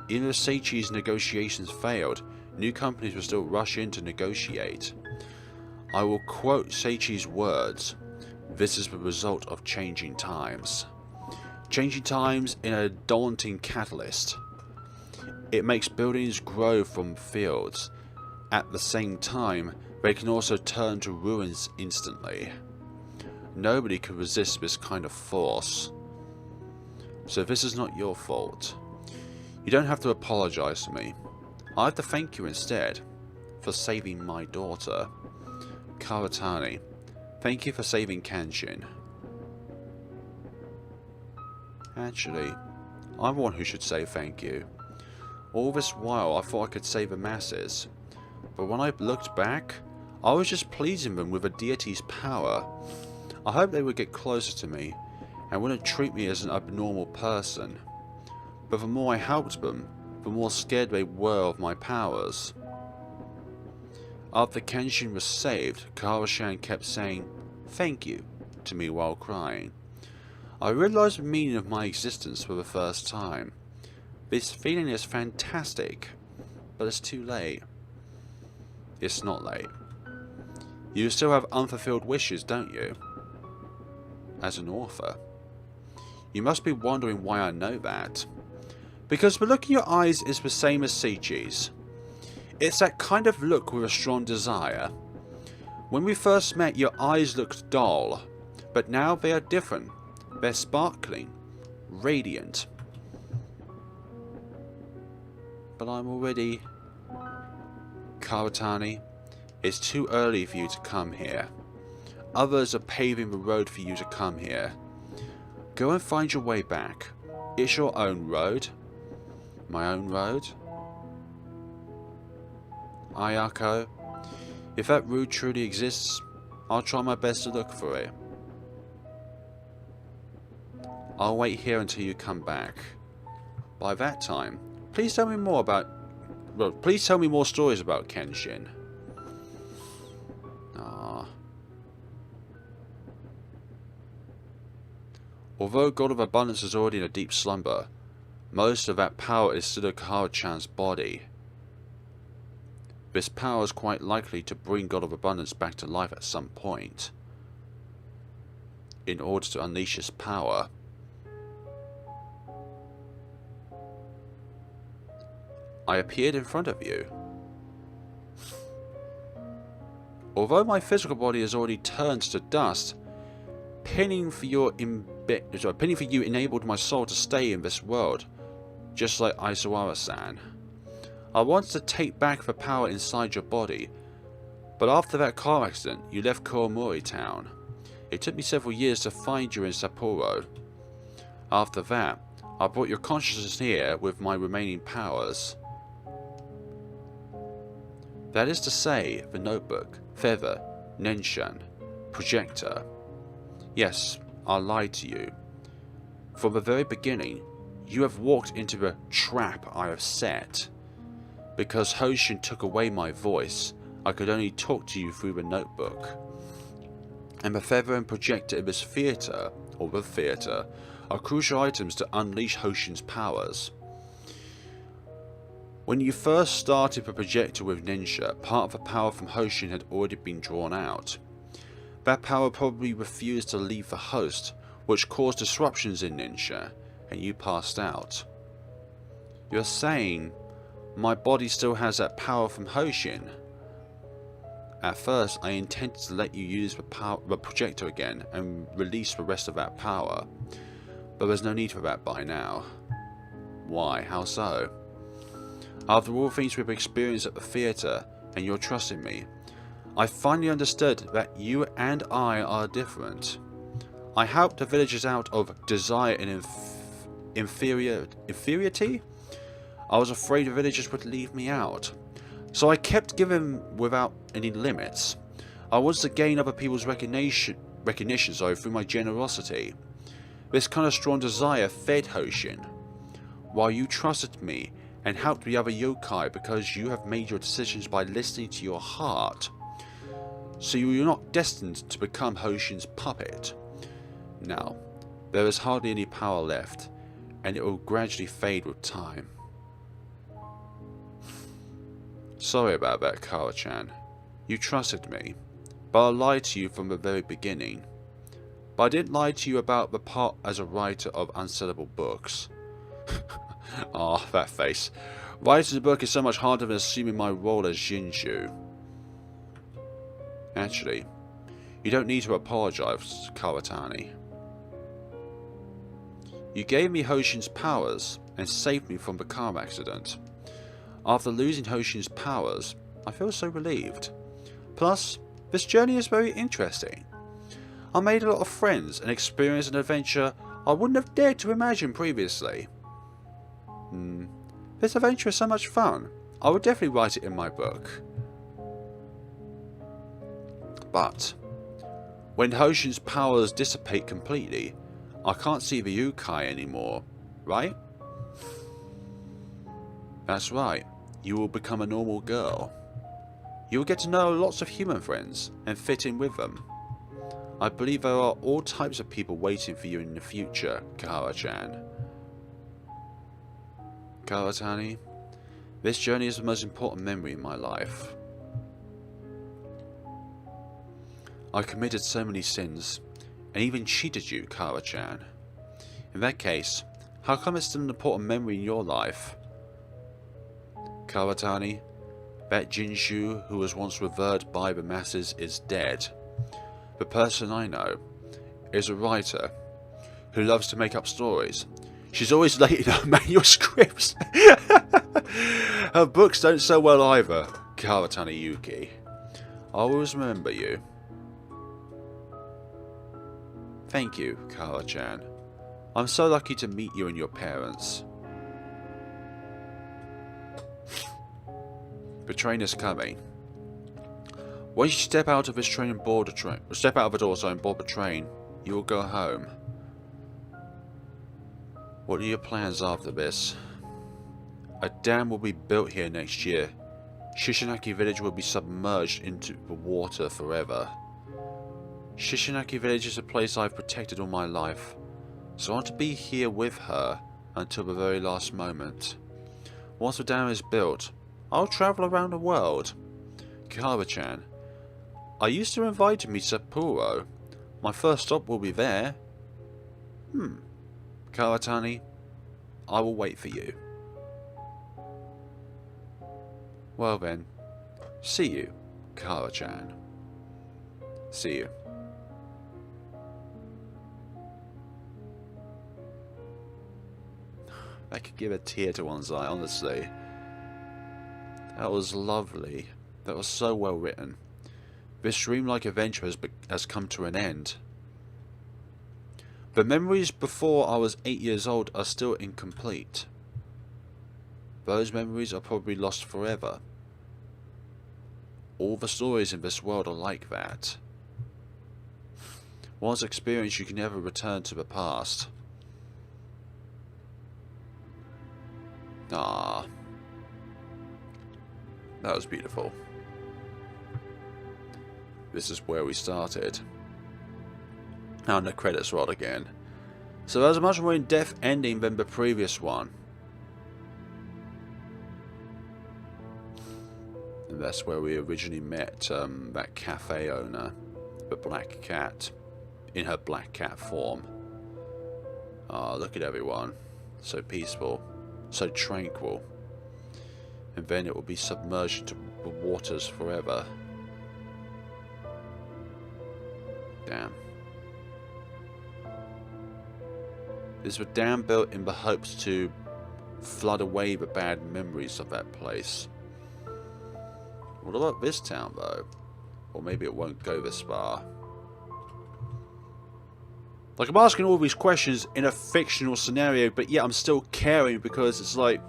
Even if Seichi's negotiations failed, new companies would still rush in to negotiate. I will quote Seichi's words, "This is the result of changing times." Changing times in a daunting catalyst. It makes buildings grow from fields. At the same time, they can also turn to ruins instantly. Nobody could resist this kind of force. So this is not your fault. You don't have to apologize to me. I have to thank you instead for saving my daughter. Karatani, thank you for saving Kenshin. Actually, I'm the one who should say thank you. All this while I thought I could save the masses. But when I looked back, I was just pleasing them with a deity's power. I hoped they would get closer to me, and wouldn't treat me as an abnormal person. But the more I helped them, the more scared they were of my powers. After Kenshin was saved, Kawashan kept saying, "Thank you," to me while crying. I realized the meaning of my existence for the first time. This feeling is fantastic, but it's too late. It's not late. You still have unfulfilled wishes, don't you? As an author. You must be wondering why I know that. Because the look in your eyes is the same as Seichi's. It's that kind of look with a strong desire. When we first met, your eyes looked dull, but now they are different. They're sparkling, radiant. But I'm already... Karatani, it's too early for you to come here. Others are paving the road for you to come here. Go and find your way back. It's your own road. My own road? Ayako, if that route truly exists, I'll try my best to look for it. I'll wait here until you come back. By that time, please tell me more about... Well, please tell me more stories about Kenshin. Ah. Although God of Abundance is already in a deep slumber, most of that power is still in Kihara-chan's body. This power is quite likely to bring God of Abundance back to life at some point. In order to unleash his power, I appeared in front of you. Although my physical body has already turned to dust, pinning for you enabled my soul to stay in this world, just like Aizawa-san. I wanted to take back the power inside your body, but after that car accident, you left Kuromori town. It took me several years to find you in Sapporo. After that, I brought your consciousness here with my remaining powers. That is to say, the notebook, feather, nenshan, projector. Yes, I lied to you. From the very beginning, you have walked into the trap I have set. Because Hoshin took away my voice, I could only talk to you through the notebook. And the feather and projector in this theatre, or the theatre, are crucial items to unleash Hoshin's powers. When you first started the projector with Nensha, part of the power from Hoshin had already been drawn out. That power probably refused to leave the host, which caused disruptions in Nensha, and you passed out. You're saying my body still has that power from Hoshin? At first, I intended to let you use the projector again and release the rest of that power, but there's no need for that by now. Why? How so? After all the things we've experienced at the theatre, and your trust in me, I finally understood that you and I are different. I helped the villagers out of desire and inferiority. I was afraid the villagers would leave me out, so I kept giving without any limits. I wanted to gain other people's recognition through my generosity. This kind of strong desire fed Hoshin, while you trusted me and helped the other yokai because you have made your decisions by listening to your heart. So you are not destined to become Hoshin's puppet. Now, there is hardly any power left, and it will gradually fade with time. Sorry about that, Kihara-chan. You trusted me, but I lied to you from the very beginning. But I didn't lie to you about the part as a writer of unsellable books. Ah, that face. Writing a book is so much harder than assuming my role as Jinshu. Actually, you don't need to apologize, Karatani. You gave me Hoshin's powers and saved me from the car accident. After losing Hoshin's powers, I feel so relieved. Plus, this journey is very interesting. I made a lot of friends and experienced an adventure I wouldn't have dared to imagine previously. This adventure is so much fun. I would definitely write it in my book. But when Hoshin's powers dissipate completely, I can't see the yōkai anymore, right? That's right, you will become a normal girl. You will get to know lots of human friends and fit in with them. I believe there are all types of people waiting for you in the future, Kihara-chan. Karatani, this journey is the most important memory in my life. I committed so many sins, and even cheated you, Kihara-chan. In that case, how come it's still an important memory in your life? Karatani, that Jinshu who was once revered by the masses is dead. The person I know is a writer who loves to make up stories. She's always late in her manuscripts. Her books don't sell well either, Kiritani Yuki. I always remember you. Thank you, Kihara-chan. I'm so lucky to meet you and your parents. The train is coming. Once you step out of this train and board the train, step out of the door and board the train, you will go home. What are your plans after this? A dam will be built here next year. Shishinaki village will be submerged into the water forever. Shishinaki village is a place I've protected all my life. So I want to be here with her until the very last moment. Once the dam is built, I'll travel around the world. Kihara-chan, I used to invite me to Sapporo. My first stop will be there. Karatani, I will wait for you. Well then, see you, Kihara-chan. See you. I could give a tear to one's eye, honestly. That was lovely. That was so well written. This dreamlike adventure has come to an end. The memories before I was 8 years old are still incomplete. Those memories are probably lost forever. All the stories in this world are like that. Once experienced, you can never return to the past. Ah, that was beautiful. This is where we started. And the credits roll again. So that was a much more in-depth ending than the previous one. And that's where we originally met that cafe owner, the black cat, in her black cat form. Ah, look at everyone. So peaceful. So tranquil. And then it will be submerged into the waters forever. Damn. This was dam built in the hopes to flood away the bad memories of that place. What about this town though? Or maybe it won't go this far. Like, I'm asking all these questions in a fictional scenario, but yet I'm still caring because it's like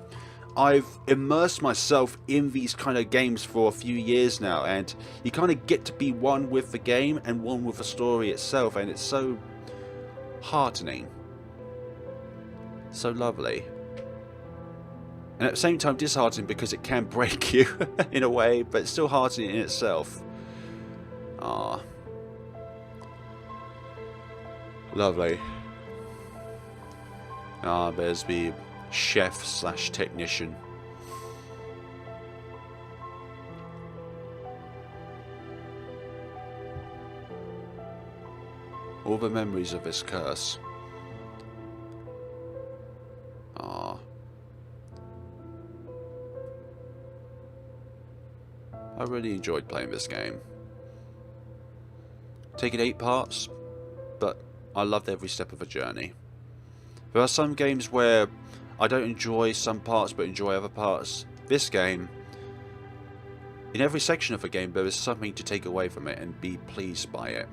I've immersed myself in these kind of games for a few years now, and you kind of get to be one with the game and one with the story itself, and it's so heartening. So lovely. And at the same time disheartening because it can break you in a way, but it's still heartening in itself. Ah. Lovely. Ah, there's the chef slash technician. All the memories of this curse. Ah. I really enjoyed playing this game. Taking 8 parts, but I loved every step of the journey. There are some games where I don't enjoy some parts but enjoy other parts. This game, in every section of the game there is something to take away from it and be pleased by it.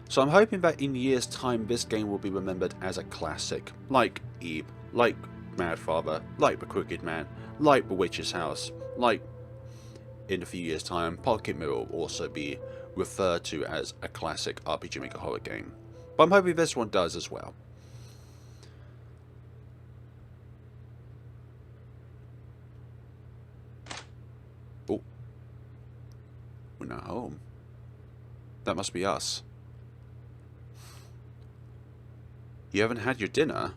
So I'm hoping that in years time this game will be remembered as a classic, like Eve, like Madfather, like The Crooked Man, like The Witch's House, like in a few years time Pocket Mirror will also be referred to as a classic RPG Maker horror game. But I'm hoping this one does as well. Oh. We're not home. That must be us. You haven't had your dinner?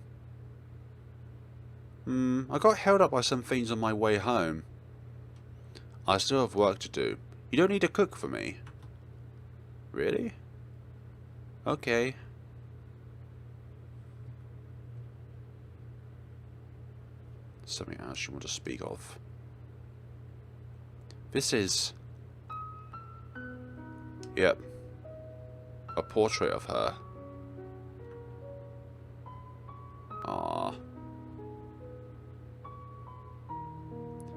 I got held up by some things on my way home. I still have work to do. You don't need to cook for me. Really? Okay. Something else you want to speak of? This is... Yep. A portrait of her. Ah.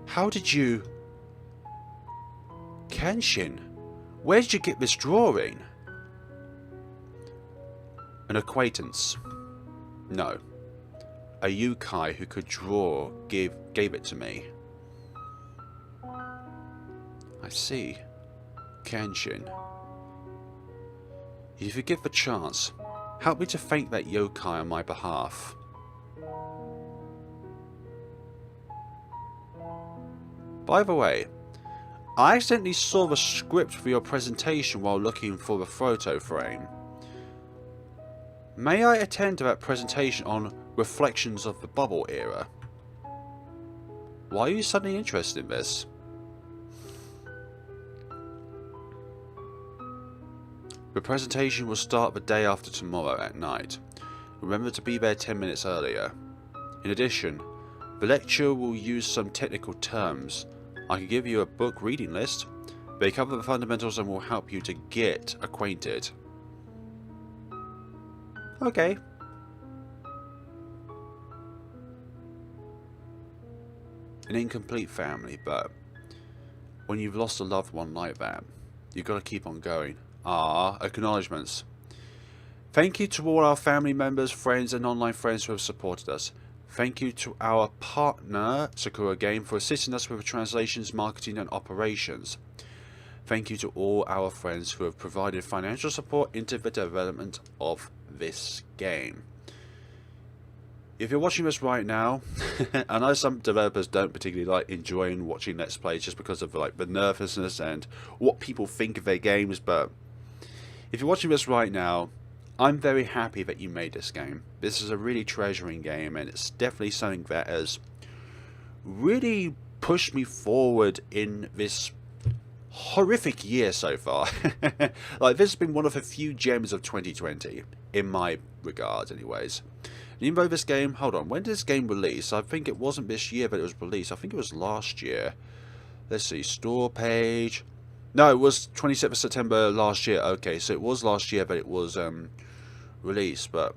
How did you... Kenshin? Where did you get this drawing? An acquaintance. No. A yōkai who could draw gave it to me. I see. Kenshin. If you give the chance, help me to thank that yōkai on my behalf. By the way, I accidentally saw the script for your presentation while looking for the photo frame. May I attend to that presentation on Reflections of the Bubble Era? Why are you suddenly interested in this? The presentation will start the day after tomorrow at night. Remember to be there 10 minutes earlier. In addition, the lecture will use some technical terms. I can give you a book reading list. They cover the fundamentals and will help you to get acquainted. Okay. An incomplete family, but when you've lost a loved one like that, you've got to keep on going. Ah, acknowledgements. Thank you to all our family members, friends and online friends who have supported us. Thank you to our partner, Sakura Game, for assisting us with translations, marketing and operations. Thank you to all our friends who have provided financial support into the development of this game. If you're watching this right now, I know some developers don't particularly like enjoying watching Let's Plays just because of like the nervousness and what people think of their games, but if you're watching this right now, I'm very happy that you made this game. This is a really treasuring game, and it's definitely something that has really pushed me forward in this horrific year so far. Like, this has been one of the few gems of 2020, in my regards anyways. And even though this game, hold on, when did this game release? I think it wasn't this year that it was released. I think it was last year. Let's see, store page. No, it was 27th of September last year. Okay, so it was last year, but it was released. But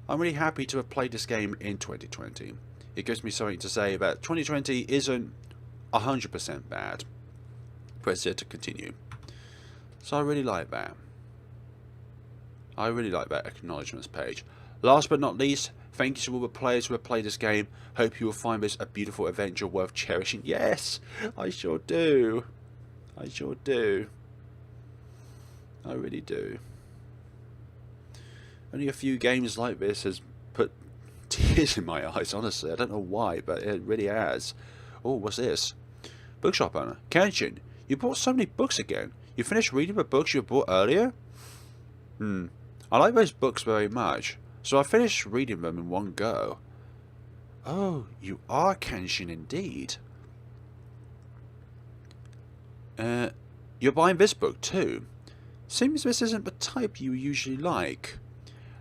I'm really happy to have played this game in 2020. It gives me something to say that 2020 isn't 100% bad. Press it to continue. So I really like that. I really like that acknowledgements page. Last but not least, thank you to all the players who have played this game. Hope you will find this a beautiful adventure worth cherishing. Yes, I sure do. I sure do. I really do. Only a few games like this has put tears in my eyes, honestly. I don't know why, but it really has. Oh, what's this? Bookshop owner. Kashin, you bought so many books again. You finished reading the books you bought earlier? I like those books very much, so I finished reading them in one go. Oh, you are Kashin indeed. You're buying this book too. Seems this isn't the type you usually like.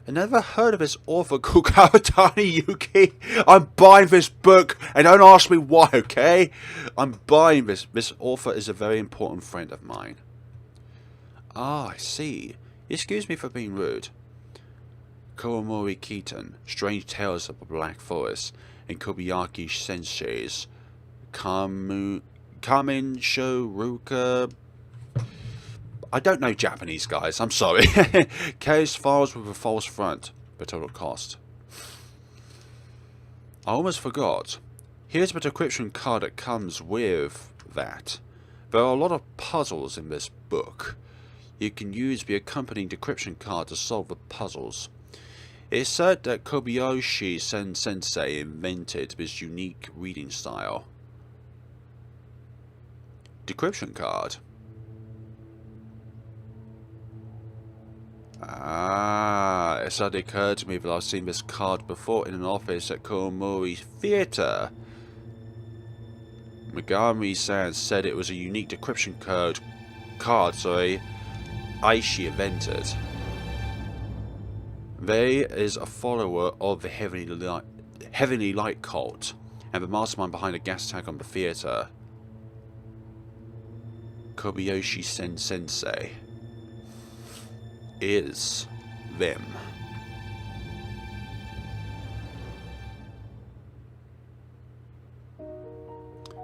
I never heard of this author called Kiritani Yuki. I'm buying this book, and don't ask me why, okay? I'm buying this. This author is a very important friend of mine. Ah, I see. Excuse me for being rude. Kuromori-chō, Strange Tales of the Black Forest, and Kobayaki Sensei's Kamen Shoruka. I don't know Japanese, guys. I'm sorry. Case files with a false front, but total cost. I almost forgot. Here's the decryption card that comes with that. There are a lot of puzzles in this book. You can use the accompanying decryption card to solve the puzzles. It's said that Kobayashi Sensei invented this unique reading style. Decryption card. Ah, it suddenly occurred to me that I've seen this card before in an office at Kuromori Theatre. Megami-san said it was a unique decryption card Aishi invented. They is a follower of the Heavenly Light cult and the mastermind behind a gas attack on the theatre. Kobayashi Sensei is them.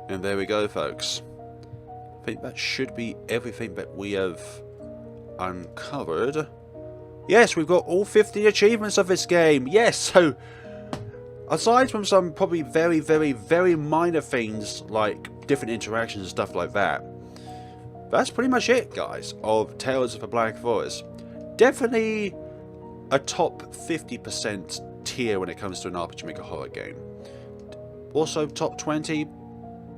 And there we go, folks. I think that should be everything that we have uncovered. Yes, we've got all 50 achievements of this game. Yes, so aside from some probably very, very, very minor things like different interactions and stuff like that, that's pretty much it, guys, of Tales of the Black Forest. Definitely a top 50% tier when it comes to an RPG Maker horror game. Also top 20,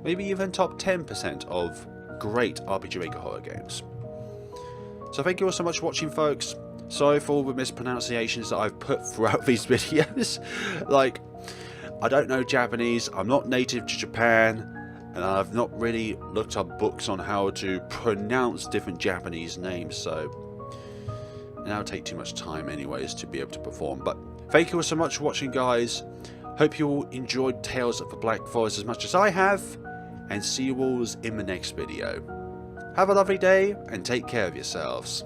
maybe even top 10% of great RPG Maker horror games. So thank you all so much for watching, folks. Sorry for all the mispronunciations that I've put throughout these videos. Like, I don't know Japanese, I'm not native to Japan, and I've not really looked up books on how to pronounce different Japanese names, so that'll take too much time anyways to be able to perform. But thank you all so much for watching, guys. Hope you all enjoyed Tales of the Black Forest as much as I have, and see you all in the next video. Have a lovely day and take care of yourselves.